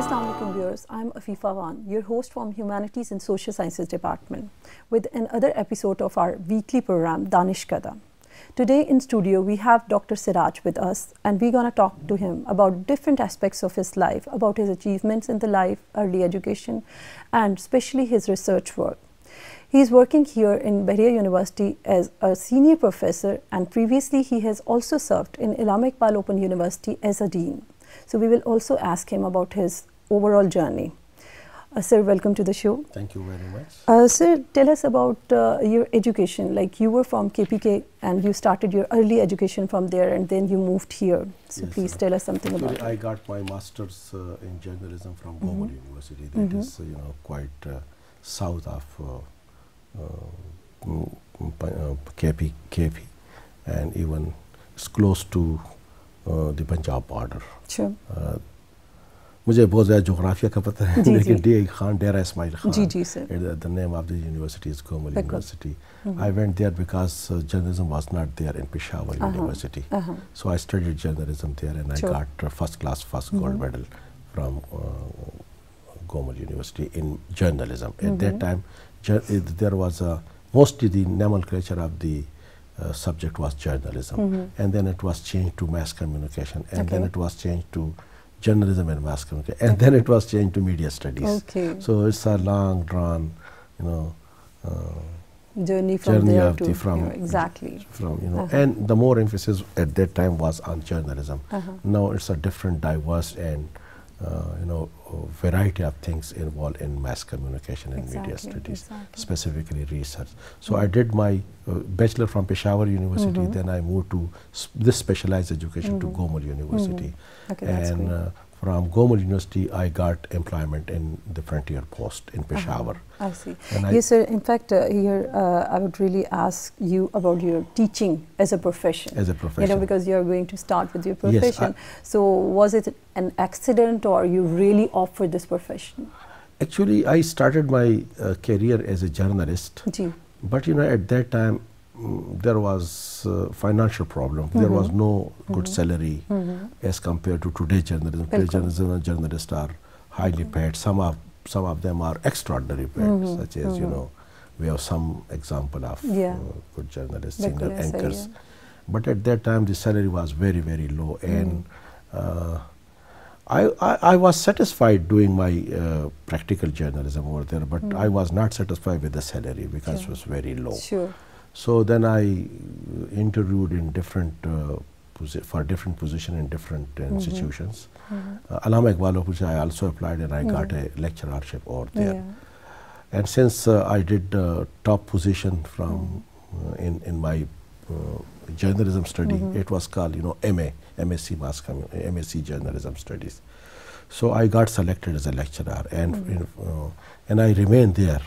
Assalamu alaikum viewers, I'm Afifa Wan, your host from Humanities and Social Sciences Department with another episode of our weekly program Danish Kada. Today in studio we have Dr. Siraj with us, and we're going to talk to him about different aspects of his life, about his achievements in the life, early education, and especially his research work. He is working here in Bahria University as a senior professor, and previously he has also served in Allama Iqbal Open University as a dean. So we will also ask him about his overall journey. Sir, welcome to the show. Thank you very much. Sir, tell us about your education. Like, you were from KPK and you started your early education from there, and then you moved here. So yes, please tell us something about it. I got my master's in journalism from Gomal University. That is, quite south of KP, and even it's close to the Punjab border. Sure. مجھے بہت زیادہ جغرافیہ کا پتہ ہے لیکن D A Khan Dera Ismail Khan the name of the university is Gomal University. I went there because journalism was not there in Peshawar University. So I studied journalism there, and I got first gold medal from Gomal University in journalism. At that time there was mostly the nomenclature of the subject was journalism, and then it was changed to mass communication, and then it was changed to journalism and mass communication, and then it was changed to media studies. So it's a long drawn, journey from there to and the more emphasis at that time was on journalism. Now it's a different, diverse, and variety of things involved in mass communication and media studies, specifically research. So I did my bachelor from Peshawar University, then I moved to this specialized education to Gomal University. And from Gomal University I got employment in the frontier post in Peshawar. I see. Yes, sir. In fact, here I would really ask you about your teaching as a profession. As a profession. Because you are going to start with your profession. Yes, so was it an accident, or you really opt for this profession? Actually, I started my career as a journalist. But at that time there was financial problem. There was no good salary as compared to today's journalism. Today's journalism and journalists are highly paid. Some of them are extraordinary paid, such as we have some example of good journalists, senior anchors. But at that time the salary was very, very low, and I was satisfied doing my practical journalism over there, but I was not satisfied with the salary because it was very low. So then I interviewed in for different position in different institutions. Allama Iqbal Open, I also applied, and I got a lecturership over there. And since I did top position from in my journalism study, it was called MSc Journalism Studies. So I got selected as a lecturer, and I remained there,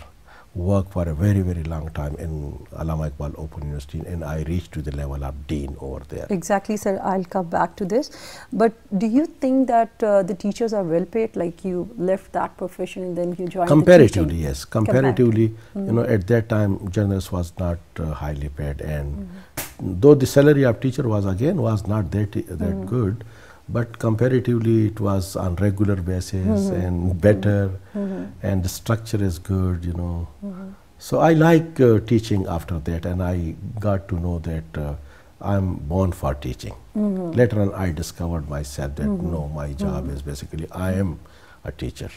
worked for a very, very long time in Allama Iqbal Open University, and I reached to the level of dean over there. Exactly, sir. I'll come back to this. But do you think that the teachers are well paid? Like, you left that profession and then you joined comparatively, yes. Comparatively, at that time journalist was not highly paid, and though the salary of teacher was not that good, but comparatively it was on regular basis and better, and the structure is good, So I like teaching after that, and I got to know that I'm born for teaching. Later on I discovered myself that no, my job is basically I am a teacher.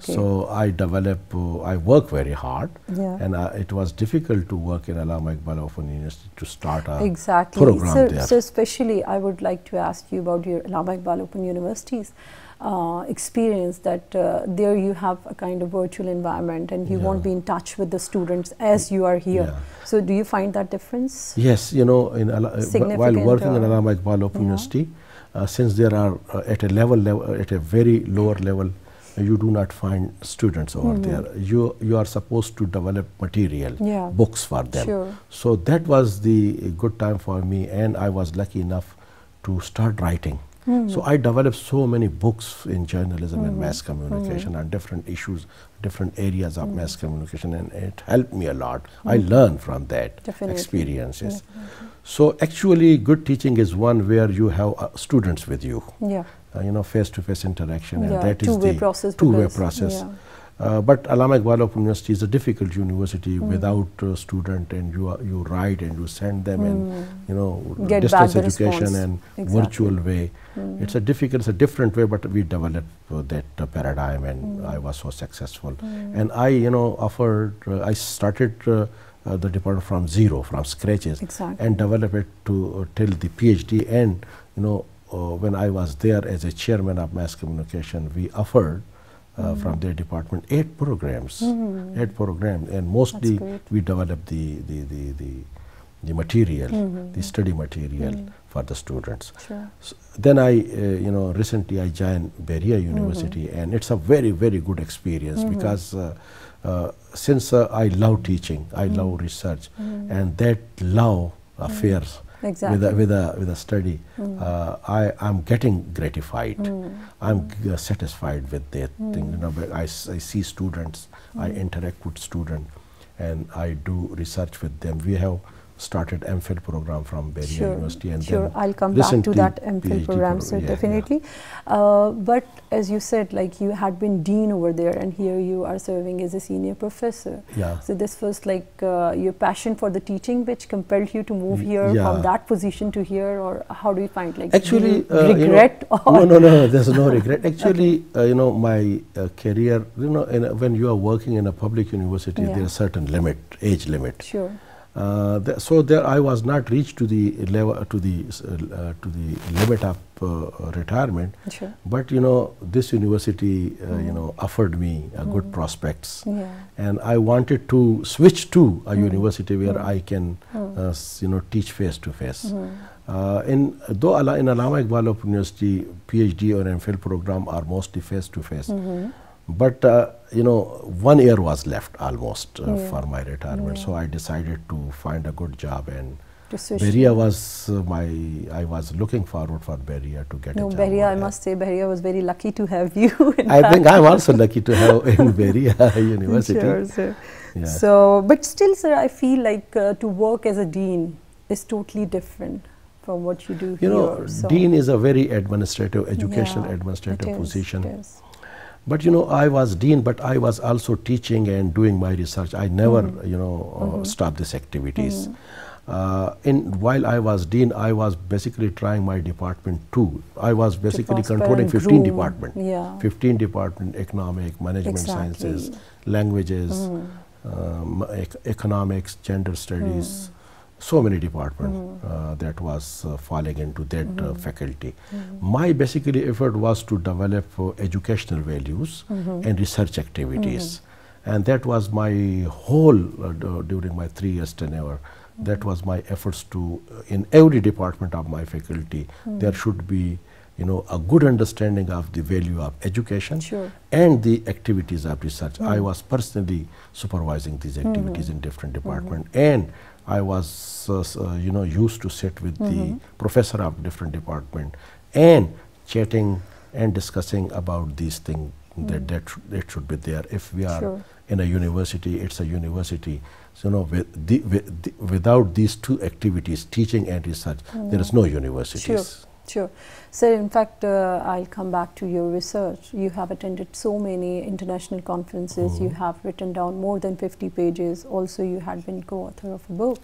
So I work very hard, and it was difficult to work in Allama Iqbal Open University to start a program there. So especially I would like to ask you about your Allama Iqbal Open University's experience, that there you have a kind of virtual environment, and you won't be in touch with the students as you are here. So do you find that difference? Yes, while working in Allama Iqbal Open University, since there are at a very lower level, you do not find students over there. You are supposed to develop material, books for them. So that was the good time for me, and I was lucky enough to start writing So I developed so many books in journalism and mass communication on different issues, different areas of mass communication, and it helped me a lot. I learned from that experiences. So actually good teaching is one where you have students with you. You know, face-to-face interaction, and that is the two-way process. But Allama Iqbal Open University is a difficult university without student, and you write and you send them, and you know, distance education and virtual way. It's a different way, but we developed that paradigm, and I was so successful. And I, you know, I started the department from zero, from scratches, and developed it to till the PhD. And you know, when I was there as a chairman of mass communication, we offered from their department 8 programs, and mostly we developed the material, the study material for the students. So then I, you know, recently I joined Beria University, and it's a very, very good experience because since I love teaching, I love research, and that love affairs with a study, I'm getting gratified. I'm satisfied with that thing. You know, I see students, I interact with students, and I do research with them. We have started MPhil program from Beria University, and then I'll come back to that MPhil program, sir, definitely. But as you said, like you had been dean over there, and here you are serving as a senior professor. So this was like your passion for the teaching which compelled you to move here from that position to here, or how do you find, like, actually regret? You know, no, there's no regret. Actually, you know, my career, you know, when you are working in a public university, there is a certain limit, age limit. So there I was not reached to the level, to the limit of retirement. But you know, this university you know, offered me good prospects, and I wanted to switch to a university where I can you know, teach face to face. Though in Allama Iqbal Open University, PhD or MPhil program are mostly face to face. But you know, 1 year was left almost for my retirement, so I decided to find a good job, and Beria was I was looking forward for Beria to get a job. Beria, I must say, Beria was very lucky to have you. I think I'm also lucky to have in Beria University. Sure, sir. So, but still, sir, I feel like to work as a dean is totally different from what you do here. You know, dean is a very administrative, educational administrative position. But you know, I was dean, but I was also teaching and doing my research. I never, you know, stopped these activities. While I was dean, I was basically trying my department too. I was basically controlling 15 departments. 15 departments: economic, management sciences, languages, economics, gender studies. So many departments that was falling into that faculty. My basically effort was to develop educational values and research activities, and that was my whole during my 3 years tenure. That was my efforts to, in every department of my faculty, there should be, you know, a good understanding of the value of education and the activities of research. I was personally supervising these activities in different departments, and I was, you know, used to sit with the professor of different department and chatting and discussing about these things that should be there. If we are in a university, it's a university. So, you know, without these two activities, teaching and research, there is no universities. Sure. So, in fact, I'll come back to your research. You have attended so many international conferences. You have written down more than 50 pages. Also, you had been co-author of a book.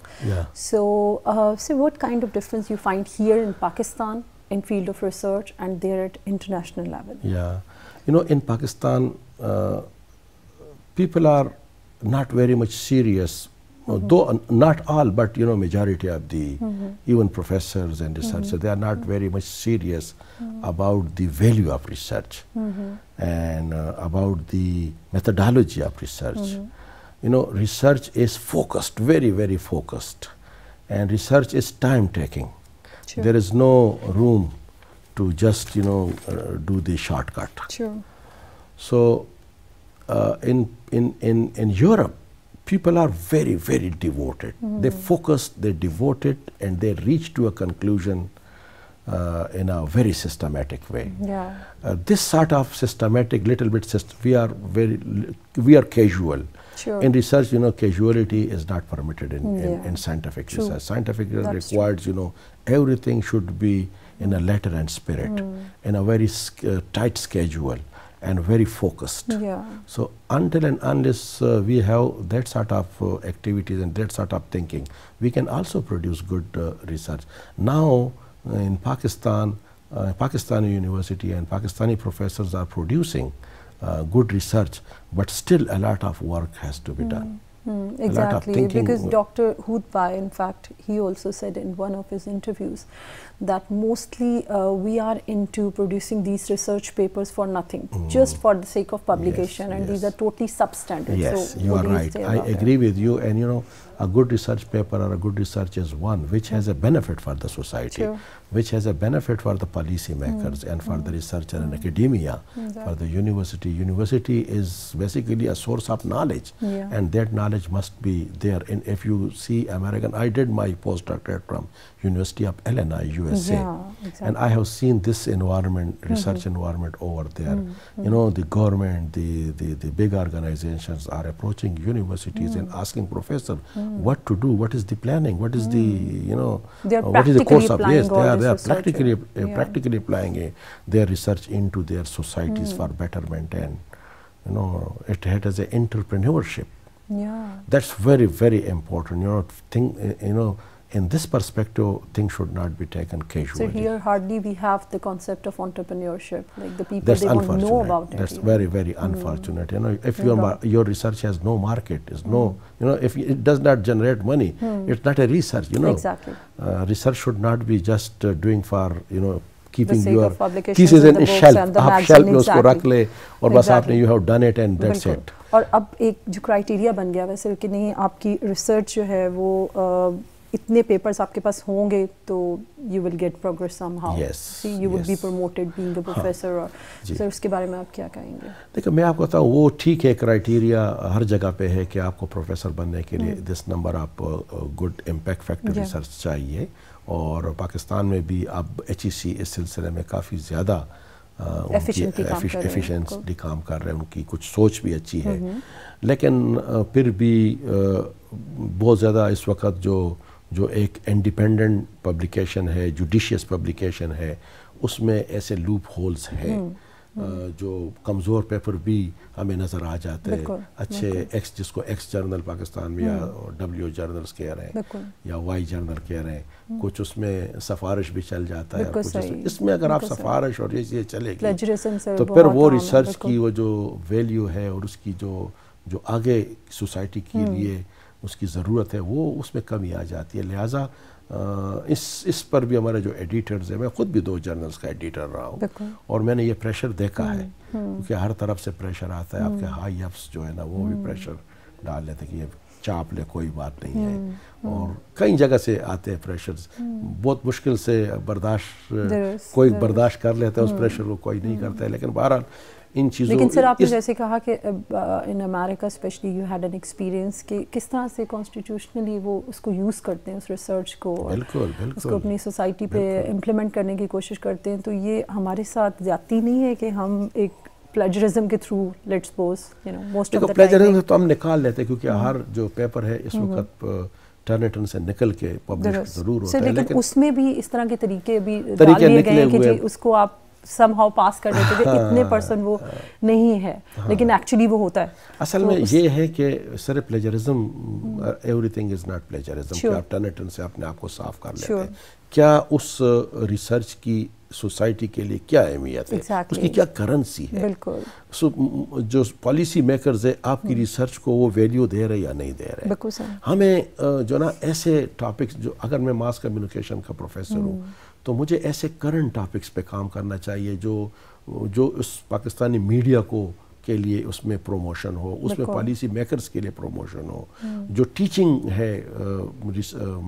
So, what kind of difference you find here in Pakistan in field of research and there at international level? You know, in Pakistan, people are not very much serious. Though not all, but you know, majority of the even professors and researchers, they are not very much serious about the value of research and about the methodology of research. You know, research is focused, very, very focused, and research is time-taking. There is no room to just, you know, do the shortcut. So, in Europe, people are very, very devoted. They focus, they devoted, and they reach to a conclusion in a very systematic way. Yeah. This sort of systematic, little bit we are casual. Sure. In research, casuality is not permitted in scientific True. research. Scientific research That's requires, everything should be in a letter and spirit, in a very tight schedule and very focused. Yeah. So until and unless we have that sort of activities and that sort of thinking, we can also produce good research. Now in Pakistan, Pakistani university and Pakistani professors are producing good research, but still a lot of work has to be done. Exactly, because Dr. Hoodbhai, in fact, he also said in one of his interviews that mostly we are into producing these research papers for nothing, just for the sake of publication, Yes, and yes. these are totally substandard. Yes, so you what are do right. say I about agree it? with you, and a good research paper or a good research is one which has a benefit for the society, Sure. which has a benefit for the policy makers and for the researcher and academia, for the university. University is basically a source of knowledge, Yeah. and that knowledge must be there. And if you see American, I did my postdoctorate from University of Illinois, USA, Yeah, exactly. and I have seen this environment, research environment over there. The government, the big organizations are approaching universities and asking professor what to do, what is the planning, what is the what is the course of, yes, they are practically applying their research into their societies for betterment, and it has an entrepreneurship. Yeah. That's very, very important. In this perspective, things should not be taken casually. So here hardly we have the concept of entrepreneurship, like the people, That's they don't unfortunate. know about it. That's even. very, very unfortunate. If Yeah. your research has no market, is no, if it does not generate money, it's not a research. Exactly. Research should not be just doing for keeping The sake your of publications thesis in in the books shelf. and the آپ magazine, shelf میں اس کو رکھ exactly. لے اور بس آپ نے Exactly. you have done it and that's بالکل. it. اور اب ایک جو کرائٹیریا بن گیا ویسے کہ نہیں آپ کی ریسرچ جو ہے وہ اتنے پیپرز آپ کے پاس ہوں گے تو you will get progress somehow, you will be promoted being a professor. اور سر اس کے بارے میں آپ کیا کہیں گے؟ دیکھیں میں آپ کو بتاؤں وہ ٹھیک ہے, کرائٹیریا ہر جگہ پہ ہے کہ آپ کو پروفیسر بننے کے لیے this number of good impact factor research چاہیے, اور پاکستان میں بھی اب HEC اس سلسلے میں کافی زیادہ ایفیشینٹلی کام کر رہے ہیں, ان کی کچھ سوچ بھی اچھی ہے, لیکن پھر بھی بہت زیادہ اس وقت جو ایک انڈیپینڈنٹ پبلیکیشن ہے, جوڈیشیس پبلیکیشن ہے, اس میں ایسے لوپ ہولز ہیں جو کمزور پیپر بھی ہمیں نظر آ جاتے ہیں. اچھے ایکس, جس کو ایکس جرنل پاکستان میں یا W جرنلز کہہ رہے ہیں یا Y جرنل کہہ رہے ہیں, کچھ اس میں سفارش بھی چل جاتا ہے, کچھ اس میں اگر آپ سفارش اور یہ چلے گی تو پھر وہ ریسرچ کی وہ جو ویلیو ہے اور اس کی جو آگے سوسائٹی کے لیے اس کی ضرورت ہے وہ اس میں کمی آ جاتی ہے. لہٰذا اس پر بھی ہمارے جو ایڈیٹرز ہیں, میں خود بھی 2 جرنلز کا ایڈیٹر رہا ہوں اور میں نے یہ پریشر دیکھا ہے, کیونکہ ہر طرف سے پریشر آتا ہے, آپ کے ہائی اپس جو ہے نا وہ بھی پریشر ڈال لیتے کہ یہ چاپ لے کوئی بات نہیں ہے, اور کئی جگہ سے آتے ہیں پریشرز, بہت مشکل سے برداشت کوئی برداشت کر لیتا ہے اس پریشر کو, کوئی نہیں کرتا ہے. لیکن بہرحال ان چیزوں, لیکن سر آپ نے جیسے کہا کہ in America especially you had an experience کہ کس طرح سے کانسٹیٹیوشنلی وہ اس کو یوز کرتے ہیں اس ریسرچ کو, بالکل اس کو اپنی سوسائٹی پہ امپلیمنٹ کرنے کی کوشش کرتے ہیں. تو یہ ہمارے ساتھ زیادتی نہیں ہے کہ ہم ایک پلیجرزم کے through let's suppose most of the plagiarism تو ہم نکال لیتے ہیں, کیونکہ ہر جو پیپر ہے اس وقت ٹرنٹن سے نکل کے پبلش ضرور ہوتا ہے, لیکن اس میں بھی اس طرح کے طریقے بھی ڈال دیے گئے ہیں کہ جی اس کو آپ سم ہاؤ پاس کر دیتے کہ اتنے پرسنٹ وہ نہیں ہے, لیکن ایکچولی وہ ہوتا ہے. اصل میں یہ ہے کہ صرف plagiarism, every thing is not plagiarism, کہ آپ ٹرنٹن سے اپنے آپ کو صاف کر لیتے ہیں. کیا اس ریسرچ کی سوسائٹی کے لیے کیا اہمیت ہے, اس کی کیا کرنسی ہے, جو پالیسی میکرز ہے آپ کی ریسرچ کو وہ ویلیو دے رہے یا نہیں دے رہے. ہمیں جو نا ایسے ٹاپکس, جو اگر میں ماس کمیونیکیشن کا پروفیسر ہوں تو مجھے ایسے کرنٹ ٹاپکس پہ کام کرنا چاہیے جو اس پاکستانی میڈیا کو کے لیے اس میں پروموشن ہو, اس میں پالیسی میکرز کے لیے پروموشن ہو, جو ٹیچنگ ہے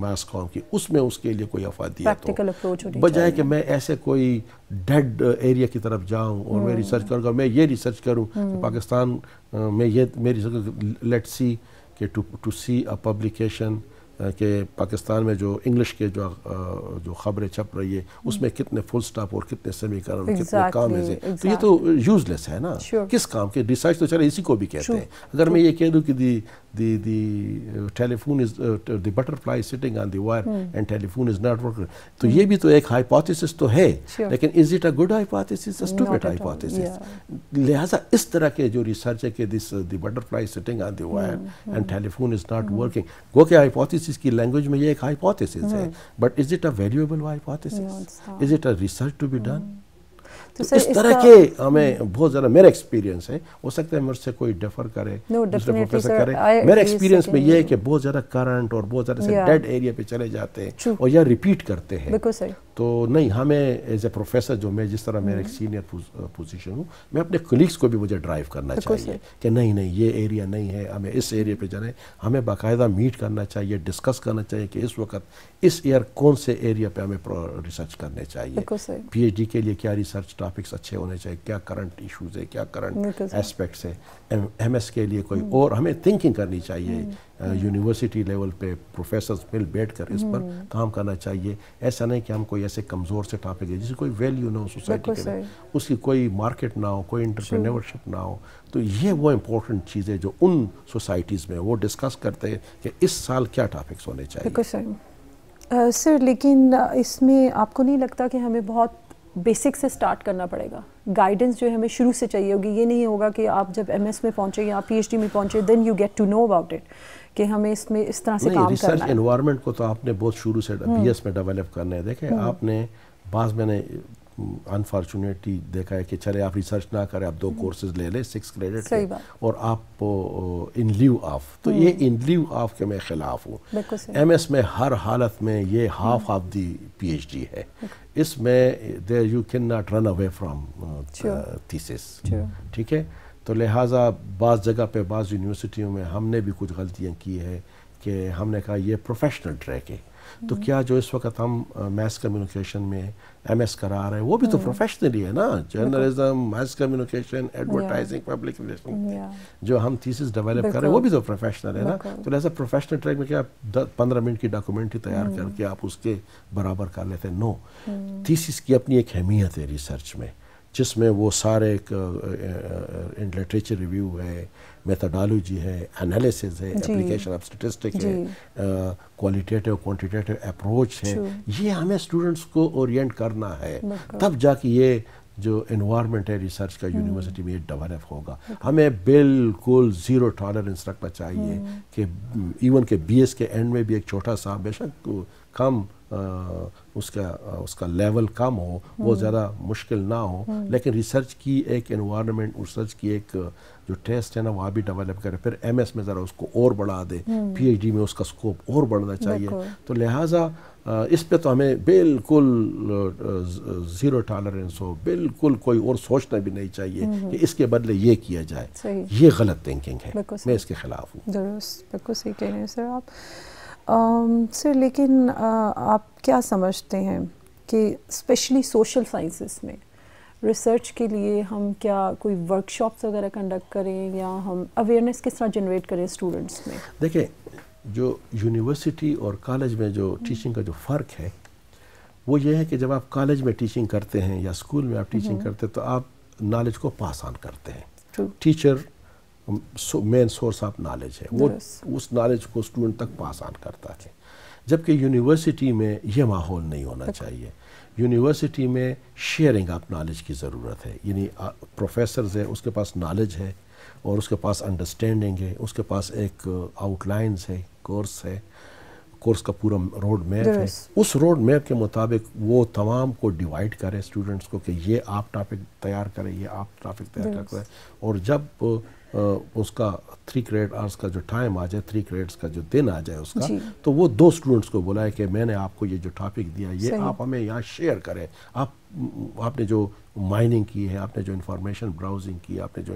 ماس کام کی اس میں اس کے لیے کوئی افادیت ہو, بجائے کہ میں ایسے کوئی ڈیڈ ایریا کی طرف جاؤں اور میں ریسرچ کروں گا, میں یہ ریسرچ کروں کہ پاکستان میں یہ میری لیٹ سی کہ ٹو سی اے پبلیکیشن کہ پاکستان میں جو انگلش کے جو خبریں چھپ رہی ہے اس میں کتنے فل سٹاپ اور کتنے سیمی کولن کتنے کام ہے، تو یہ تو یوز لیس ہے نا. کس کام کے ریسرچ تو چلے اسی کو بھی کہتے ہیں. اگر میں یہ کہہ دوں کہ the telephone is the butterfly sitting on the wire and telephone is not working, تو یہ بھی تو ایک ہائپوتھیسس تو ہے، لیکن is it a good hypothesis, stupid hypothesis. لہٰذا اس طرح کے جو ریسرچ ہے کہ the butterfly sitting on the wire and telephone is not working, گو کہ ہائپوتھیسس کی لینگویج میں یہ ایک ہائپوتھیسس ہے، but is it a valuable hypothesis? Is it a research to be done? اس طرح کے ہمیں بہت زیادہ، میرا ایکسپیرینس ہے، ہو سکتا ہے مجھ سے کوئی ڈیفر کرے، دوسرے پروفیسر کرے، میرا ایکسپیرینس میں یہ ہے کہ بہت زیادہ کرنٹ اور بہت زیادہ سے ڈیڈ ایریا پہ چلے جاتے ہیں اور یا ریپیٹ کرتے ہیں. تو نہیں، ہمیں ایز اے پروفیسر جو میں جس طرح میرا ایک سینئر پوزیشن ہوں، میں اپنے کولیگس کو بھی مجھے ڈرائیو کرنا چاہیے کہ نہیں یہ ایریا نہیں ہے، ہمیں اس ایریا پہ جانا ہے. ہمیں باقاعدہ میٹ کرنا چاہیے، ڈسکس کرنا چاہیے کہ اس وقت اس ایئر کون سے ایریا پہ ہمیں ریسرچ کرنے چاہیے. پی ایچ ڈی کے لیے کیا ریسرچ ٹاپکس اچھے ہونے چاہیے، کیا کرنٹ ایشوز ہے، کیا کرنٹ ایسپیکٹس ہے. ایم ایس کے لیے کوئی اور ہمیں تھنکنگ کرنی چاہیے. یونیورسٹی لیول پہ پروفیسرز مل بیٹھ کر اس پر کام کرنا چاہیے. ایسا نہیں کہ ہم کوئی ایسے کمزور سے ٹاپک ہے جس کی کوئی ویلیو نہ ہو سوسائٹی کے لیے، اس کی کوئی مارکیٹ نہ ہو، کوئی انٹرپرینورشپ نہ ہو. تو یہ وہ امپورٹنٹ چیز ہے جو ان سوسائٹیز میں وہ ڈسکس کرتے ہیں کہ اس سال کیا ٹاپکس ہونے چاہیے. سر لیکن اس میں آپ کو نہیں لگتا کہ ہمیں بہت بیسک سے سٹارٹ کرنا پڑے گا؟ گائیڈنس جو ہے ہمیں شروع سے چاہیے ہوگی. یہ نہیں ہوگا کہ آپ جب ایم ایس میں پہنچے یا پی ایچ ڈی میں پہنچے then you get to know about it کہ ہمیں اس میں اس طرح سے کام کرنا ہے. ریسرچ انوائرمنٹ کو تو آپ نے بہت شروع سے بی ایس میں ڈیولپ کرنا ہے. دیکھیں آپ نے میں نے انفارچونیٹلی دیکھا ہے کہ چلے آپ ریسرچ نہ کریں، آپ 2 کورسز لے لیں 6 کریڈٹ کے اور آپ ان لیو آف، تو یہ ان لیو آف کے میں خلاف ہوں. ایم ایس میں ہر حالت میں یہ half of the P H D ہے. اس میں you can not run away from thesis. ٹھیک ہے، تو لہٰذا بعض جگہ پہ بعض یونیورسٹیوں میں ہم نے بھی کچھ غلطیاں کی ہے کہ ہم نے کہا یہ پروفیشنل ٹریک ہے. تو کیا جو اس وقت ہم میس کمیونیکیشن میں ایم ایس کرا رہے ہیں وہ بھی تو پروفیشنلی ہے نا. Journalism, mass communication, advertising, public relation, جو ہم تھیسس ڈیولپ کر رہے ہیں وہ بھی تو پروفیشنل ہے نا. تو لہٰذا پروفیشنل ٹریک میں کیا 15 منٹ کی ڈاکومنٹری تیار کر کے آپ اس کے برابر کر لیتے ہیں؟ نو. تھیسس کی اپنی ایک اہمیت ہے ریسرچ میں، جس میں وہ سارے ایک لٹریچر ریویو ہے، میتھڈالوجی ہے، انالیسز ہے، اپلیکیشن آف اسٹیٹسٹک ہے، کوالیٹیٹیو کوانٹیٹیو اپروچ ہے. یہ ہمیں اسٹوڈنٹس کو اورینٹ کرنا ہے، تب جا کے یہ جو انوائرمنٹ ہے ریسرچ کا یونیورسٹی میں یہ ڈیولپ ہوگا. ہمیں بالکل زیرو ٹالرنس رکھنا چاہیے کہ ایون کہ بی ایس کے اینڈ میں بھی ایک چھوٹا سا، بے شک کم اس کا لیول کم ہو، وہ زیادہ مشکل نہ ہو، لیکن ریسرچ کی ایک انوائرمنٹ، ریسرچ کی ایک جو ٹیسٹ ہے نا وہاں بھی ڈیولپ کرے. پھر ایم ایس میں ذرا اس کو اور بڑھا دے، پی ایچ ڈی میں اس کا اسکوپ اور بڑھنا چاہیے. تو لہٰذا اس پہ تو ہمیں بالکل زیرو ٹالرنس ہو، بالکل کوئی اور سوچنا بھی نہیں چاہیے کہ اس کے بدلے یہ کیا جائے. یہ غلط تھنکنگ ہے، میں اس کے خلاف ہوں. درست، بالکل صحیح کہہ رہے ہیں سر آپ. سر لیکن آپ کیا سمجھتے ہیں کہ اسپیشلی سوشل سائنسز میں ریسرچ کے لیے ہم کیا کوئی ورک شاپس وغیرہ کنڈکٹ کریں یا ہم اویئرنیس کس طرح جنریٹ کریں اسٹوڈنٹس میں؟ دیکھیں، جو یونیورسٹی اور کالج میں جو ٹیچنگ کا جو فرق ہے وہ یہ ہے کہ جب آپ کالج میں ٹیچنگ کرتے ہیں یا اسکول میں آپ ٹیچنگ کرتے ہیں تو آپ نالج کو پاس آن کرتے ہیں. Teacher main source of knowledge ہے، وہ اس نالج کو اسٹوڈنٹ تک پاس آن کرتا ہے. جبکہ یونیورسٹی میں یہ ماحول نہیں ہونا چاہیے. یونیورسٹی میں شیئرنگ آف نالج کی ضرورت ہے. یعنی پروفیسرز ہے، اس کے پاس نالج ہے اور اس کے پاس انڈرسٹینڈنگ ہے، اس کے پاس ایک آؤٹ لائنز ہے، کورس ہے، کورس کا پورا روڈ میپ ہے. اس روڈ میپ کے مطابق وہ تمام کو ڈیوائڈ کرے اسٹوڈنٹس کو کہ یہ آپ ٹاپک تیار کریں، یہ آپ ٹاپک تیار کریں. اور جب اس کا 3 کریڈٹ آورس کا جو ٹائم آ جائے، 3 کریڈٹس کا جو دن آ جائے اس کا، تو وہ 2 اسٹوڈنٹس کو بلائے کہ میں نے آپ کو یہ جو ٹاپک دیا یہ آپ ہمیں یہاں شیئر کریں. آپ نے جو مائننگ کی ہے، آپ نے جو انفارمیشن براؤزنگ کی، آپ نے جو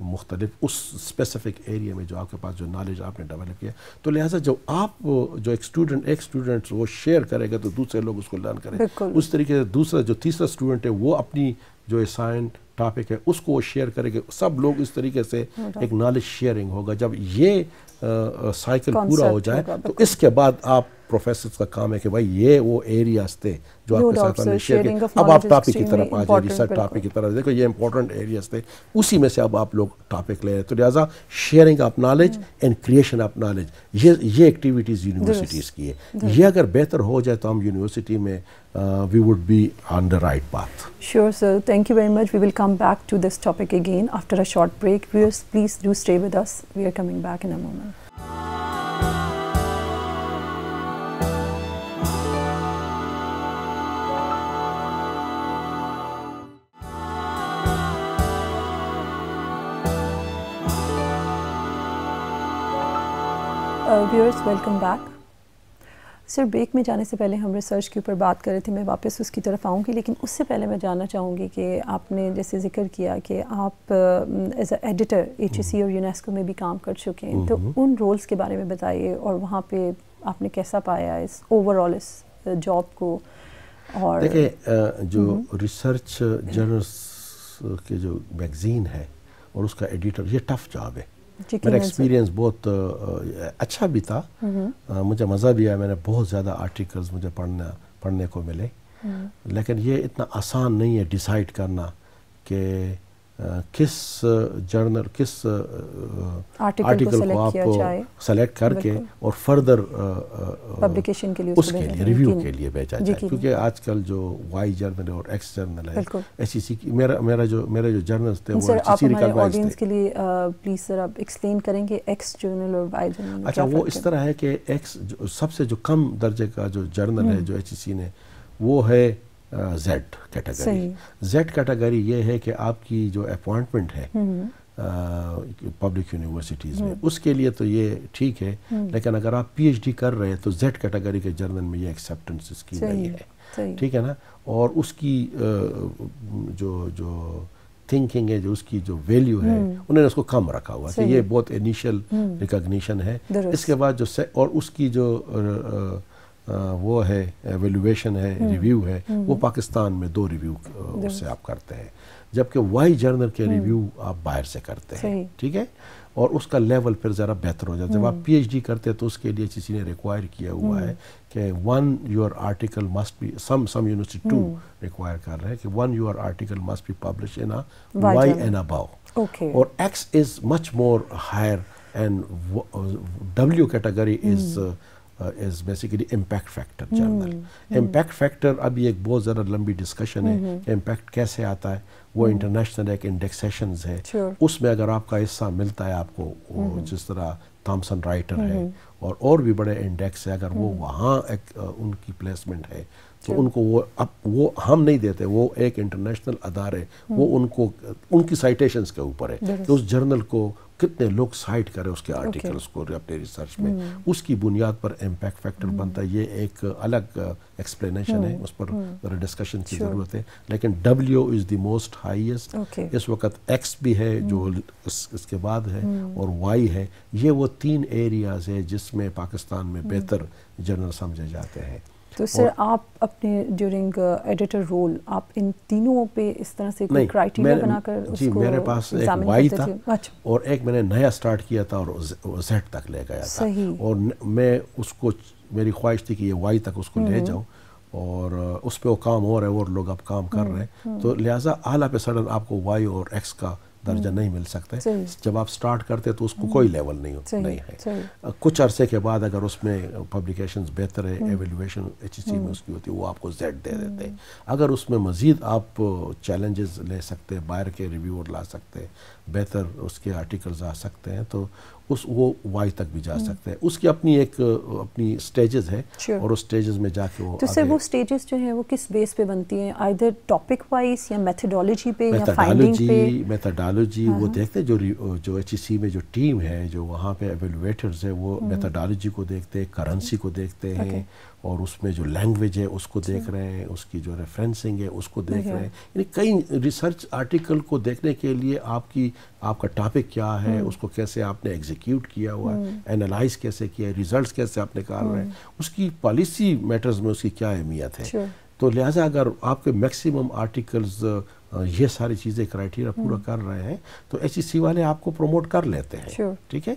مختلف اس اسپیسیفک ایریا میں جو آپ کے پاس جو نالج آپ نے ڈیولپ کیا، تو لہٰذا جو آپ جو ایک اسٹوڈنٹ وہ شیئر کرے گا تو دوسرے لوگ اس کو لرن کریں. اس طریقے سے جو تیسرا اسٹوڈنٹ ہے وہ اپنی جو اسائن ٹاپک ہے اس کو وہ شیئر کرے گا. سب لوگ اس طریقے سے ایک نالج شیئرنگ ہوگا. جب یہ سائیکل پورا ہو جائے تو اس کے بعد آپ پروفیسرز کا کام ہے کہ بھائی یہ وہ ایریاز تھے جو آپ کے ساتھ ہم نے شیئر کیے. اب آپ ٹاپک کی طرف آ جائیں, ریسرچ ٹاپک کی طرف دیکھو, یہ امپورٹنٹ ایریاز تھے, اسی میں سے اب آپ لوگ ٹاپک لے رہے ہیں. تو لہٰذا sharing of knowledge and creation of knowledge یہ ایکٹیویٹیز یونیورسٹیز کی ہے. یہ اگر بہتر ہو جائے تو ہم یونیورسٹی میں we would be on the right path. Sure, sir. Thank you very much. We will come back to this topic again after a short break. Viewers, please do stay with us. We are coming back in a moment. Viewers, welcome back. Sir break میں جانے سے پہلے ہم research کے اوپر بات کر رہے تھے, میں واپس اس کی طرف آؤں گی, لیکن اس سے پہلے میں جاننا چاہوں گی کہ آپ نے جیسے ذکر کیا کہ آپ ایز اے ایڈیٹر HEC اور یونیسکو میں بھی کام کر چکے ہیں, تو ان رولز کے بارے میں بتائیے اور وہاں پہ آپ نے کیسا پایا اس اوور آل اس جاب کو. اور دیکھیں جو ریسرچ جرنلس کے جو میگزین ہے اور اس کا ایڈیٹر, یہ ٹف جاب ہے. میرا ایکسپیرینس بہت اچھا بھی تھا, مجھے مزہ بھی آیا, میں نے بہت زیادہ آرٹیکلز مجھے پڑھنے کو ملے, لیکن یہ اتنا آسان نہیں ہے ڈیسائیڈ کرنا کہ کس جرنل کس آرٹیکل کو آپ سلیکٹ کر کے اور فردر پبلیکیشن کے لیے اس کے لیے ریویو کے لیے بھیجا جائے. کیونکہ آج کل جو وائی جرنل ہے اور ایکس جرنل ہے, HEC کی میرے جو جرنلز تھے وہ HEC ریکگنائزڈ تھے. آڈینس کے لیے پلیز سر آپ ایکسپلین کریں گے ایکس جرنل اور وائی جرنل. اچھا, وہ اس طرح ہے کہ ایکس سب سے جو کم درجے کا جو جرنل ہے جو HEC نے, وہ ہے زیڈ کیٹیگری. زیڈ کیٹیگری یہ ہے کہ آپ کی جو اپوائنٹمنٹ ہے پبلک یونیورسٹیز میں, اس کے لیے تو یہ ٹھیک ہے, لیکن اگر آپ PhD کر رہے ہیں تو زیڈ کیٹیگری کے جرنل میں یہ ایکسیپٹنس اس کی نہیں ہے, ٹھیک ہے نا. اور اس کی جو تھنکنگ ہے, جو اس کی جو ویلیو ہے, انہوں نے اس کو کم رکھا ہوا کہ یہ بہت انیشیل ریکگنیشن ہے. اس کے بعد جو اور اس کی جو وہ ہے ایویلویشن ہے, ریویو ہے, وہ پاکستان میں 2 ریویو اس سے آپ کرتے ہیں, جبکہ وائی جرنل کے ریویو آپ باہر سے کرتے ہیں, ٹھیک ہے. اور اس کا لیول پھر ذرا بہتر ہو جاتا ہے. جب آپ PhD کرتے ہیں تو اس کے لیے HEC نے ریکوائر کیا ہوا ہے کہ 1 your article must be some university 2 require کر رہے ہیں کہ 1 your article must be published in a Y and above. اور X is much more higher and W category is basically impact factor journal. Impact factor ابھی ایک بہت زیادہ لمبی ڈسکشن ہے کہ امپیکٹ کیسے آتا ہے. وہ انٹرنیشنل ایک انڈیکسیشنز ہے, اس میں اگر آپ کا حصہ ملتا ہے آپ کو, جس طرح تھامسن رائٹر ہے اور بھی بڑے انڈیکس ہے, اگر وہ وہاں ان کی پلیسمنٹ ہے تو ان کو وہ ہم نہیں دیتے, وہ ایک انٹرنیشنل ادارے, وہ ان کی سائٹیشنز کے اوپر ہے کہ اس جرنل کو کتنے لوگ سائٹ کرے اس کے آرٹیکلز کو اپنے ریسرچ میں, اس کی بنیاد پر امپیکٹ فیکٹر بنتا ہے. یہ ایک الگ ایکسپلینیشن ہے, اس پر ڈسکشن کی ضرورت ہے. لیکن W is the most highest. اس وقت X بھی ہے جو اس کے بعد ہے, اور Y ہے. یہ وہ 3 ایریاز ہے جس میں پاکستان میں بہتر جرنل سمجھے جاتے ہیں. تو سر آپ اپنے ڈیورنگ ایڈیٹر رول آپ ان تینوں پہ اس طرح سے کوئی کرائٹیریا بنا کر اس کو میرے پاس ایک وائی تھا اور ایک میں نے نیا سٹارٹ کیا تھا اور زیڈ تک لے گیا تھا, اور میں اس کو میری خواہش تھی کہ یہ وائی تک اس کو لے جاؤں, اور اس پہ وہ کام ہو رہا ہے اور لوگ اب کام کر رہے ہیں. تو لہٰذا اعلیٰ پہ سڈن آپ کو وائی اور ایکس کا درجہ نہیں مل سکتا ہے. جب آپ سٹارٹ کرتے تو اس کو کوئی لیول نہیں ہے. کچھ عرصے کے بعد اگر اس میں پبلیکیشنز بہتر ہے, ایویلویشن HEC میں اس کی ہوتی ہے, وہ آپ کو زیڈ دے دیتے ہیں. اگر اس میں مزید آپ چیلنجز لے سکتے ہیں, باہر کے ریویور لا سکتے ہیں, بہتر اس کے آرٹیکلز آ سکتے ہیں, تو وہ وائی تک بھی جا سکتے ہیں. اس کی اپنی سٹیجز ہے, اور اس سٹیجز میں جا کے وہ تو سر وہ سٹیجز جو ہیں وہ کس بیس پہ بنتی ہیں, آئیدر ٹاپک وائز یا میتھڈالوجی پہ یا فائنڈنگ پہ؟ میتھڈالوجی وہ دیکھتے ہیں, جو HEC میں جو ٹیم ہے, جو وہاں پہ ایویلویٹرز ہے, وہ میتھڈالوجی کو دیکھتے ہیں, کرنسی کو دیکھتے ہیں, اور اس میں جو لینگویج ہے اس کو دیکھ رہے ہیں, اس کی جو ریفرنسنگ ہے اس کو دیکھ رہے ہیں. یعنی کئی ریسرچ آرٹیکل کو دیکھنے کے لیے آپ کا ٹاپک کیا ہے, اس کو کیسے آپ نے ایگزیکیوٹ کیا ہوا ہے, اینالائز کیسے کیا ہے, ریزلٹس کیسے آپ نکال رہے ہیں, اس کی پالیسی میٹرز میں اس کی کیا اہمیت ہے. تو لہٰذا اگر آپ کے میکسیمم آرٹیکلز یہ ساری چیزیں کرائٹیریا پورا کر رہے ہیں تو ایچ ای سی والے آپ کو پروموٹ کر لیتے ہیں. ٹھیک ہے,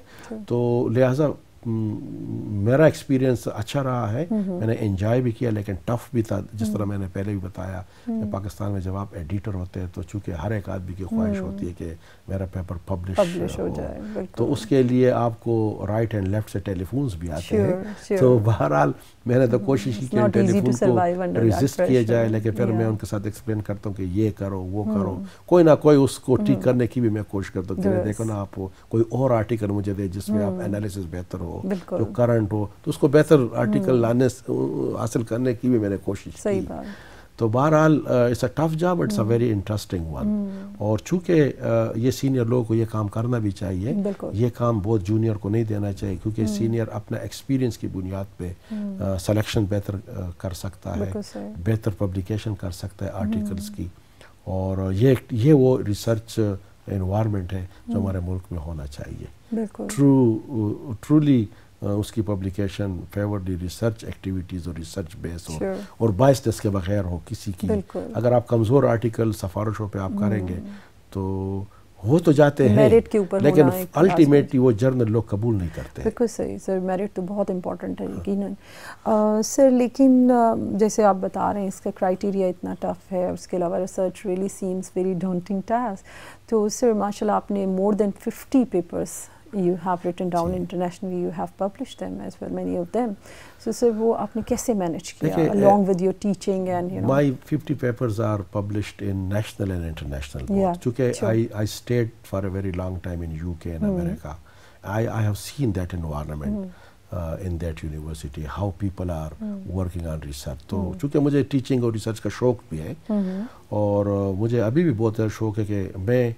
تو لہٰذا میرا ایکسپیرینس اچھا رہا ہے, میں نے انجوائے بھی کیا لیکن ٹف بھی تھا. جس طرح میں نے پہلے بھی بتایا کہ پاکستان میں جب آپ ایڈیٹر ہوتے ہیں تو چونکہ ہر ایک آدمی کی خواہش ہوتی ہے کہ میرا پیپر پبلش ہو جائے, تو اس کے لیے آپ کو رائٹ اینڈ لیفٹ سے ٹیلی فونز بھی آتے ہیں. تو بہرحال میں نے تو کوشش کی کہ ٹیلی فون کو ریزسٹ کیا جائے, لیکن پھر میں ان کے ساتھ ایکسپلین کرتا ہوں کہ یہ کرو وہ کرو, کوئی نہ کوئی اس کو ٹھیک کرنے کی بھی میں کوشش کرتا ہوں کہ دیکھو نا آپ کوئی اور آرٹیکل مجھے دے جس میں آپ انالیسس بہتر ہو, جو کرنٹ ہو, تو اس کو بہتر آرٹیکل لانے حاصل کرنے کی بھی میں نے کوشش کی. تو بہرحال it's a tough job, it's a very interesting one. اور چونکہ یہ سینئر لوگوں کو یہ کام کرنا بھی چاہیے, یہ کام بہت جونیئر کو نہیں دینا چاہیے, کیونکہ سینئر اپنا ایکسپیرینس کی بنیاد پہ سلیکشن بہتر کر سکتا ہے, بہتر پبلیکیشن کر سکتا ہے آرٹیکلس کی. اور یہ وہ ریسرچ انوائرمنٹ ہے جو ہمارے ملک میں ہونا چاہیے. ٹرولی اس کی پبلیکیشن فیورلی ریسرچ ایکٹیویٹیز اور ریسرچ بیس اور بائسنس کے بغیر ہو کسی کی. اگر آپ کمزور آرٹیکل سفارشوں پہ آپ کریں گے تو ہو تو جاتے ہیں لیکن الٹیمیٹلی وہ جرنل لوگ قبول نہیں کرتے. بالکل صحیح سر, میرٹ تو بہت امپورٹنٹ ہے یقیناً سر. لیکن جیسے آپ بتا رہے ہیں اس کا کرائٹیریا اتنا ٹف ہے, اس کے علاوہ research really سیمس very daunting task. تو سر ماشاء اللہ آپ نے مور دین 50 papers you have written down internationally, you have published them as well, many of them. So sir, وہ آپ نے کیسے manage کیا along with your teaching and you know? My 50 papers are published in national and international boards. چونکہ I stayed for a very long time in UK and America. I have seen that environment in that university, how people are working on research. تو چونکہ مجھے teaching اور research کا شوق بھی ہے اور مجھے ابھی بھی بہت زیادہ شوق ہے کہ میں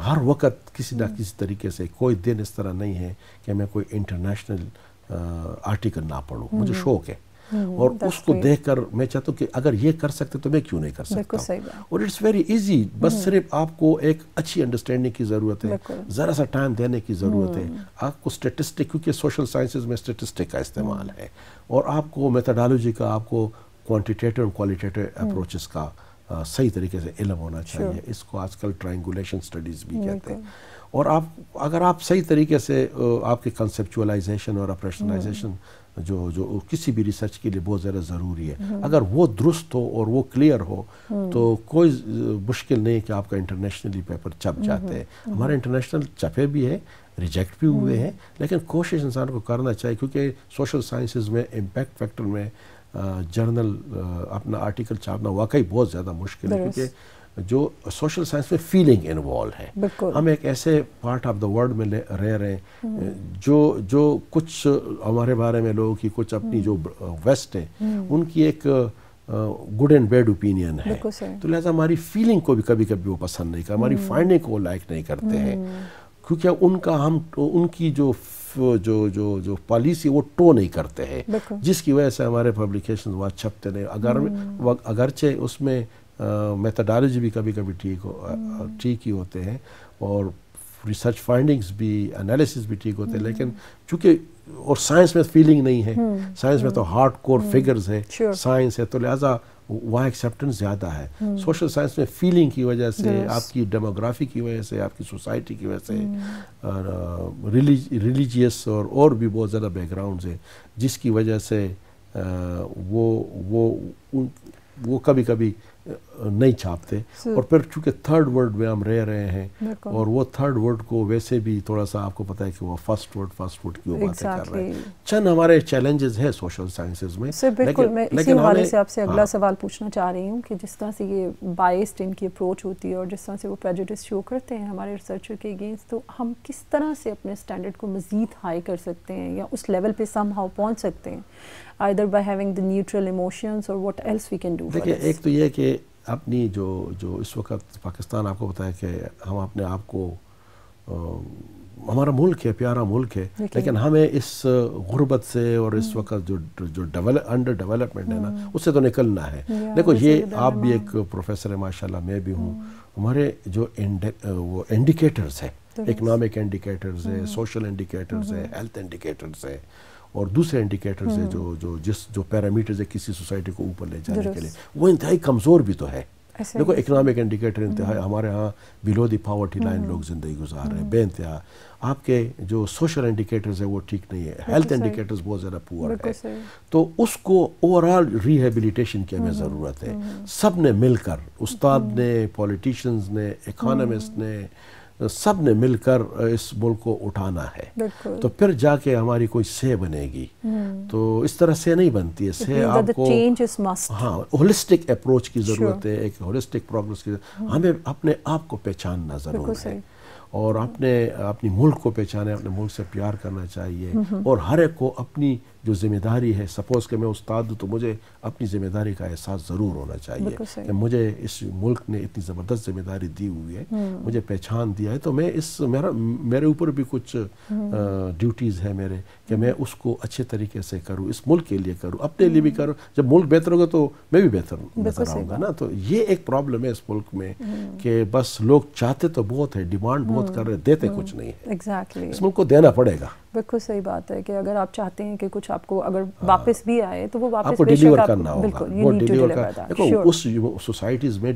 ہر وقت کسی نہ کسی طریقے سے, کوئی دن اس طرح نہیں ہے کہ میں کوئی انٹرنیشنل آرٹیکل نہ پڑھوں. مجھے شوق ہے اور اس کو دیکھ کر میں چاہتا ہوں کہ اگر یہ کر سکتے تو میں کیوں نہیں کر سکتا. اور اٹس ویری ایزی, بس صرف آپ کو ایک اچھی انڈرسٹینڈنگ کی ضرورت ہے, ذرا سا ٹائم دینے کی ضرورت ہے. آپ کو اسٹیٹسٹک, کیونکہ سوشل سائنسز میں اسٹیٹسٹک کا استعمال ہے, اور آپ کو میتھڈالوجی کا, آپ کو کوانٹیٹیو اور کوالٹیٹیو اپروچز کا صحیح طریقے سے علم ہونا چاہیے. اس کو آج کل ٹرائنگولیشن سٹڈیز بھی کہتے ہیں. اور اگر آپ صحیح طریقے سے آپ کی کنسیپچولائزیشن اور آپریشنلائزیشن جو کسی بھی ریسرچ کے لیے بہت زیادہ ضروری ہے, اگر وہ درست ہو اور وہ کلیئر ہو تو کوئی مشکل نہیں کہ آپ کا انٹرنیشنلی پیپر چھپ جاتے ہیں. ہمارے انٹرنیشنل چھپے بھی ہیں, ریجیکٹ بھی ہوئے ہیں, لیکن کوشش انسان کو کرنا چاہیے, کیونکہ سوشل سائنسز میں امپیکٹ فیکٹر میں جرنل اپنا آرٹیکل چھاپنا واقعی بہت زیادہ مشکل ہے, کیونکہ جو سوشل سائنس میں فیلنگ انوالو ہے. ہم ایک ایسے پارٹ آف دا ورلڈ میں رہ رہے ہیں جو کچھ ہمارے بارے میں لوگوں کی کچھ اپنی جو ویسٹ ہے ان کی ایک گڈ اینڈ بیڈ اوپینین ہے. تو لہٰذا ہماری فیلنگ کو بھی کبھی کبھی وہ پسند نہیں کرتے, ہماری فائنڈنگ کو وہ لائک نہیں کرتے ہیں, کیونکہ ان کی جو پالیسی وہ ٹو نہیں کرتے ہیں, جس کی وجہ سے ہمارے پبلیکیشن وہاں چھپتے نہیں. اگرچہ اس میں میتھڈالوجی بھی کبھی کبھی ٹھیک ہی ہوتے ہیں اور ریسرچ فائنڈنگز بھی, انالیسس بھی ٹھیک ہوتے ہیں, لیکن چونکہ اور سائنس میں فیلنگ نہیں ہے, سائنس میں تو ہارڈ کور فگرز ہے, سائنس ہے, تو لہٰذا وہاں ایکسیپٹنس زیادہ ہے. سوشل سائنس میں فیلنگ کی وجہ سے, آپ کی ڈیموگرافی کی وجہ سے, آپ کی سوسائٹی کی وجہ سے, ریلیجیس اور بھی بہت زیادہ بیک گراؤنڈز ہیں, جس کی وجہ سے وہ کبھی کبھی نہیں چھاپتے. اور پھر چونکہ تھرڈ ورلڈ میں ہم رہ رہے ہیں, اور وہ تھرڈ ورلڈ کو ویسے بھی تھوڑا سا آپ کو پتہ ہے کہ وہ فرسٹ ورلڈ کی وہ باتیں کر رہے ہیں. چند ہمارے چیلنجز ہیں سوشل سائنسز میں. بالکل, میں اسی حوالے سے آپ سے اگلا سوال پوچھنا چاہ رہی ہوں کہ جس طرح سے یہ بائسڈ ان کی اپروچ ہوتی ہے اور جس طرح سے وہ پریجوڈس شو کرتے ہیں ہمارے ریسرچر کے اگینسٹ, تو ہم کس طرح سے اپنے اسٹینڈرڈ کو مزید ہائی کر سکتے ہیں یا اس لیول پہ سم ہاؤ پہنچ سکتے ہیں, either by having the neutral emotions or what else we can do for this? دیکھیں, ایک تو یہ کہ اپنی جو اس وقت پاکستان آپ کو بتایا کہ ہم اپنے آپ کو, ہمارا ملک ہے, پیارا ملک ہے, لیکن ہمیں اس غربت سے اور اس وقت جو انڈر ڈیولپمنٹ ہے نا, اس سے تو نکلنا ہے. دیکھو, یہ آپ بھی ایک پروفیسر ہے ماشاءاللہ, میں بھی ہوں. ہمارے جو وہ انڈیکیٹرز ہیں, اکنامک انڈیکیٹرز ہے, سوشل انڈیکیٹرز ہے, ہیلتھ انڈیکیٹرز ہے, اور دوسرے انڈیکیٹرز ہیں جو پیرامیٹرز ہے کسی سوسائٹی کو اوپر لے جانے کے لیے, وہ انتہائی کمزور بھی تو ہے. دیکھو اکنامک انڈیکیٹر انتہائی ہمارے ہاں بلو دی پاورٹی لائن لوگ زندگی گزار رہے ہیں بے انتہا. آپ کے جو سوشل انڈیکیٹرز ہیں وہ ٹھیک نہیں ہے, ہیلتھ انڈیکیٹرز بہت زیادہ پور ہے. تو اس کو اوور آل ریہیبلیٹیشن کی ہمیں ضرورت ہے. سب نے مل کر, استاد نے, پولیٹیشینز نے, اکانومسٹ نے, سب نے مل کر اس ملک کو اٹھانا ہے. تو پھر جا کے ہماری کوئی سے بنے گی. تو اس طرح سے نہیں بنتی ہے. سے آپ کو ہاں ہولسٹک اپروچ کی ضرورت ہے, ایک ہولسٹک پروگرس کی ضرورت. ہمیں اپنے آپ کو پہچاننا ضرور ہے اور اپنی ملک کو پہچانے, اپنے ملک سے پیار کرنا چاہیے. اور ہر ایک کو اپنی جو ذمہ داری ہے, سپوز کہ میں استاد ہوں تو مجھے اپنی ذمہ داری کا احساس ضرور ہونا چاہیے کہ مجھے اس ملک نے اتنی زبردست ذمہ داری دی ہوئی ہے, مجھے پہچان دیا ہے, تو میں میرے اوپر بھی کچھ ڈیوٹیز ہے میرے کہ میں اس کو اچھے طریقے سے کروں, اس ملک کے لیے کروں, اپنے لیے بھی کروں. جب ملک بہتر ہوگا تو میں بھی بہتر نظر آؤں گا نا. تو یہ ایک پرابلم ہے اس ملک میں کہ بس لوگ چاہتے تو بہت ہے, ڈیمانڈ بہت کر رہے, دیتے کچھ نہیں ہے. اس ملک کو دینا پڑے گا. بالکل صحیح بات ہے کہ اگر آپ چاہتے ہیں کہ کچھ آپ کو اگر واپس بھی آئے تو وہ واپس آپ کو ڈیلیور کرنا ہوگا. بالکل وہ ڈیلیور دیکھو اس سوسائٹیز میں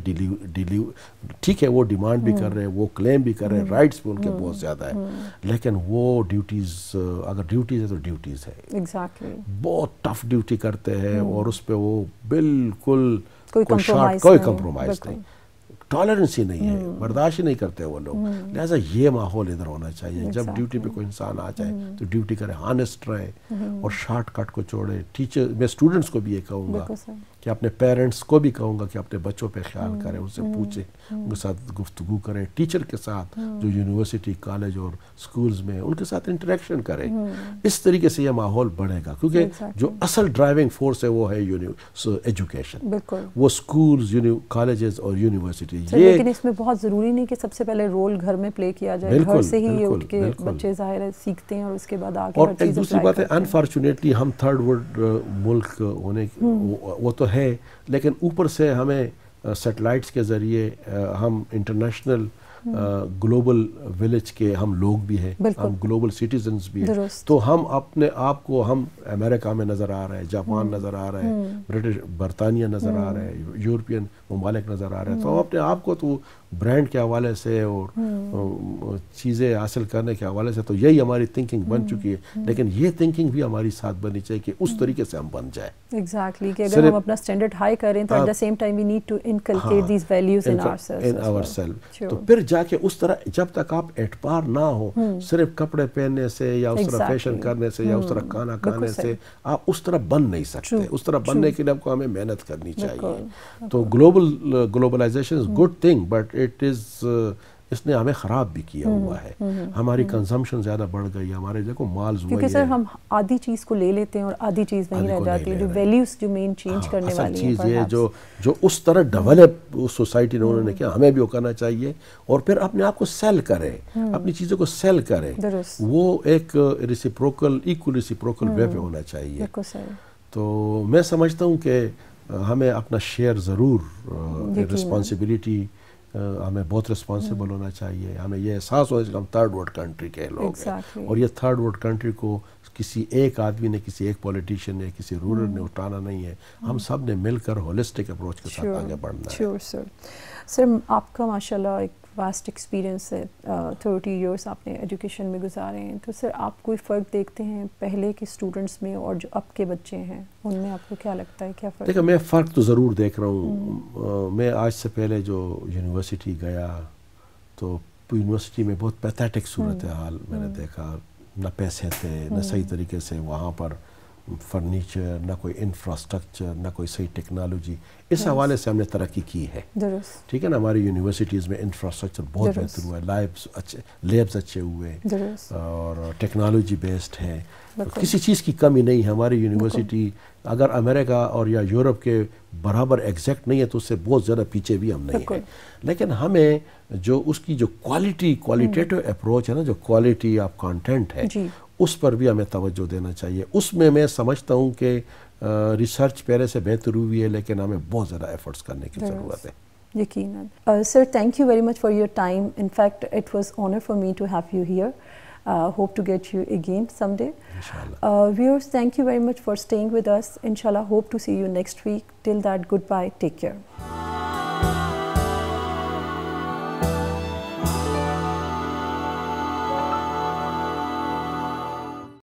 ٹھیک ہے وہ ڈیمانڈ بھی کر رہے ہیں, وہ کلیم بھی کر رہے ہیں, رائٹس بھی ان کے بہت زیادہ ہے, لیکن وہ ڈیوٹیز, اگر ڈیوٹیز ہے تو ڈیوٹیز ہے. ایگزیکٹلی بہت ٹف ڈیوٹی کرتے ہیں اور اس پہ وہ بالکل کوئی کمپرومائز نہیں, ٹالرنس ہی نہیں ہے, برداشت ہی نہیں کرتے وہ لوگ. لہٰذا یہ ماحول ادھر ہونا چاہیے. جب ڈیوٹی پہ کوئی انسان آ جائے تو ڈیوٹی کرے, ہانسٹ رہے اور شارٹ کٹ کو چھوڑے. ٹیچر, میں اسٹوڈنٹس کو بھی یہ کہوں گا کہ اپنے پیرنٹس کو بھی کہوں گا کہ اپنے بچوں پہ خیال کریں, ان سے پوچھیں, ان کے ساتھ گفتگو کریں. ٹیچر کے ساتھ جو یونیورسٹی, کالج اور سکولز میں ان کے ساتھ انٹریکشن کریں. اس طریقے سے یہ ماحول بڑھے گا, کیونکہ جو اصل ڈرائیونگ فورس ہے وہ ہے ایجوکیشن. وہ سکولز, کالجز اور یونیورسٹی. لیکن اس میں بہت ضروری نہیں کہ سب سے پہلے رول گھر میں پلے کیا جائے. گھر سے ہی یہ اٹھ کے بچے ظاہر ہے سیکھتے ہیں اور اس کے بعد آگے. اور ایک دوسری بات ہے, انفارچونیٹلی ہم تھرڈ ورلڈ ملک ہونے وہ تو ہے, لیکن اوپر سے ہمیں سیٹلائٹس کے ذریعے ہم انٹرنیشنل گلوبل ولیج کے ہم لوگ بھی ہیں, ہم گلوبل سٹیزنز بھی ہیں. تو ہم اپنے آپ کو, ہم امریکہ میں نظر آ رہے ہیں, جاپان نظر آ رہے ہیں, برٹش برطانیہ نظر آ رہے ہیں, یورپین ممالک نظر آ رہے ہیں. تو ہم اپنے آپ کو تو برانڈ کے حوالے سے اور چیزیں حاصل کرنے کے حوالے سے تو یہی ہماری تھنکنگ بن چکی ہے, لیکن یہ تھنکنگ بھی ہماری ساتھ بننی چاہیے کہ اس طریقے سے ہم بن جائیں. ایگزیکٹلی, کہ اگر ہم اپنا اسٹینڈرڈ ہائی کریں تو at the same time we need to inculcate these values in our self. تو پھر جا کے اس طرح, جب تک آپ اعتبار نہ ہو صرف کپڑے پہننے سے یا اس طرح فیشن کرنے سے یا اس طرح کھانا کھانے سے, آپ اس طرح بن نہیں سکتے. اس طرح بننے کے لیے آپ کو ہمیں محنت کرنی چاہیے. تو globalization is good thing, but اس نے ہمیں خراب بھی کیا ہوا ہے. ہماری کنزمپشن زیادہ بڑھ گئی, ہمارے دیکھو مالز کیونکہ سر ہم آدھی چیز کو لے لیتے ہیں اور آدھی چیز وہیں رہ جاتی ہے. جو ویلیوز جو مین چینج کرنے والی چیز یہ جو اس طرح ڈیولپ اس سوسائٹی نے انہوں نے کیا, ہمیں بھی وہ کرنا چاہیے. اور پھر اپنے آپ کو سیل کریں, اپنی چیزوں کو سیل کریں. وہ ایک ریسیپروکل, ایکول ریسیپروکل وے پہ ہونا چاہیے. تو میں سمجھتا ہوں کہ ہمیں اپنا شیئر ضرور, رسپانسبلٹی ہمیں بہت رسپانسیبل ہونا چاہیے. ہمیں یہ احساس ہونا چاہیے ہم تھرڈ ورلڈ کنٹری کے لوگ ہیں, اور یہ تھرڈ ورلڈ کنٹری کو کسی ایک آدمی نے, کسی ایک پولیٹیشین نے, کسی رولر نے اٹھانا نہیں ہے. ہم سب نے مل کر ہولسٹک اپروچ کے ساتھ آگے بڑھنا ہے. شیور سر. سر آپ کا ماشاء اللہ ایک واسٹ ایکسپیرینس ہے, 30 ایئرس آپ نے ایجوکیشن میں گزارے ہیں. تو سر آپ کوئی فرق دیکھتے ہیں پہلے کے اسٹوڈنٹس میں اور جو اب کے بچے ہیں ان میں, آپ کو کیا لگتا ہے, کیا فرق؟ دیکھیں میں فرق تو ضرور دیکھ رہا ہوں. میں آج سے پہلے جو یونیورسٹی گیا تو یونیورسٹی میں بہت پیتھیٹک صورت حال میں نے دیکھا. نہ پیسے تھے, نہ صحیح طریقے سے وہاں پر فرنیچر, نہ کوئی انفراسٹرکچر, نہ کوئی صحیح ٹیکنالوجی. اس حوالے سے ہم نے ترقی کی ہے, ٹھیک ہے نا. ہماری یونیورسٹیز میں انفراسٹرکچر بہت بہتر ہوا ہے, لیبس اچھے ہوئے اور ٹیکنالوجی بیسڈ ہے. کسی چیز کی کمی نہیں ہے. ہماری یونیورسٹی اگر امریکہ اور یا یورپ کے برابر ایگزیکٹ نہیں ہے تو اس سے بہت زیادہ پیچھے بھی ہم نہیں ہیں. لیکن ہمیں جو اس کی جو کوالیٹیٹیو اپروچ ہے نا, جو کوالٹی آف کانٹینٹ ہے, اس پر بھی ہمیں توجہ دینا چاہیے. اس میں سمجھتا ہوں کہ ریسرچ پہلے سے بہتر ہوئی ہے, لیکن ہمیں بہت زیادہ ایفرٹس کرنے کی ضرورت ہے. یقیناً. Sir thank you very much for your time. In fact it was honour for me to have you here. Hope to get you again someday. Inshallah. Viewers, thank you very much for staying with us. Inshallah, hope to see you next week. Till that, goodbye. Take care.